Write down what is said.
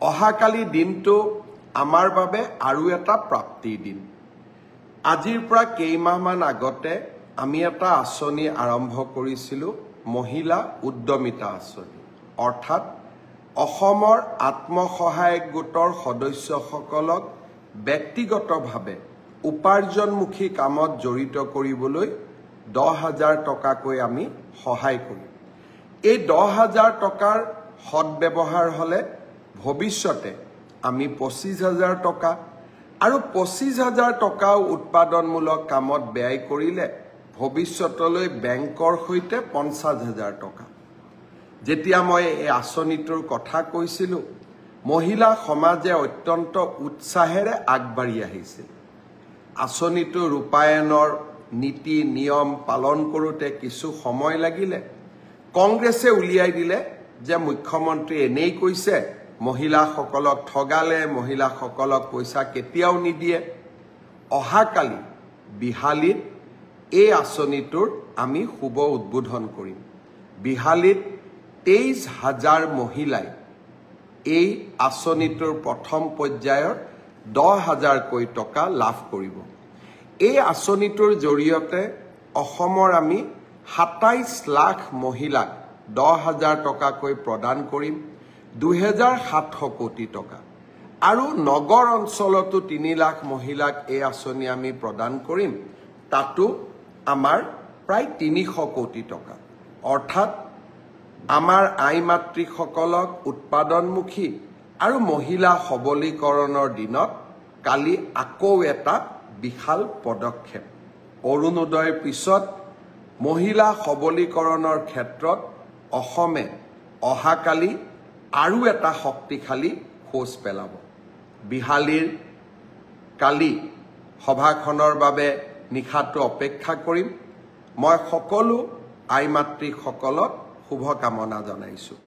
অহাকালি দিনটো আমাৰ বাবে আৰু এটা প্ৰাপ্তিৰ দিন। আজিৰ পৰা কেইমাহমান আগতে আমি এটা আঁচনি আৰম্ভ কৰিছিলোঁ, মহিলা উদ্যমিতা আঁচনি। অৰ্থাৎ অসমৰ আত্মসহায়ক গোটৰ সদস্যসকলক ব্যক্তিগতভাৱে উপাৰ্জনমুখী কামত জড়িত কৰিবলৈ 10,000 টকাকৈ আমি সহায় কৰিম। এই 10,000 টকাৰ সদব্যৱহাৰ হ'লে ভৱিষ্যতে আমি 25,000 টকা আৰু 25,000 টকাও উৎপাদনমূলক কামত ব্যয় কৰিলে ভৱিষ্যতলৈ বেংকৰ সৈতে 50,000 টকা। যেতিয়া মই এই আঁচনিটোৰ কথা কৈছিলোঁ, মহিলা সমাজে অত্যন্ত উৎসাহেৰে আগবাঢ়ি আহিছিল। আঁচনিটো ৰূপায়ণৰ নীতি নিয়ম পালন কৰোঁতে কিছু সময় লাগিলে। কংগ্ৰেছে উলিয়াই দিলে যে মুখ্যমন্ত্ৰী এনেই কৈছে, মহিলাসকলক ঠগালে, মহিলাসকলক পইচা কেতিয়াও নিদিয়ে। অহাকালি বিহালীত এই আঁচনিটোৰ আমি শুভ উদ্বোধন কৰিম। বিহালীত 23,000 মহিলাই এই আঁচনিটোৰ প্ৰথম পৰ্যায়ৰ 10,000কৈ টকা লাভ কৰিব। এই আঁচনিটোৰ জৰিয়তে অসমৰ আমি 27 লাখ মহিলাক 10,000 টকাকৈ প্ৰদান কৰিম, 2,700 কোটি টকা। আৰু নগৰ অঞ্চলতো 3 লাখ মহিলাক এই আঁচনি আমি প্ৰদান কৰিম, তাতো আমাৰ প্ৰায় 300 কোটি টকা। অৰ্থাৎ আমাৰ আই মাতৃসকলক উৎপাদনমুখী আৰু মহিলা সবলীকৰণৰ দিনত কালি আকৌ এটা বিশাল পদক্ষেপ। অৰুণোদয়ৰ পিছত মহিলা সবলীকৰণৰ ক্ষেত্ৰত অসমে অহাকালি আৰু এটা শক্তিশালী খোজ পেলাব। বিহালীৰ কালি সভাখনৰ বাবে নিশাটো অপেক্ষা কৰিম। মই সকলো আই মাতৃসকলক শুভকামনা জনাইছোঁ।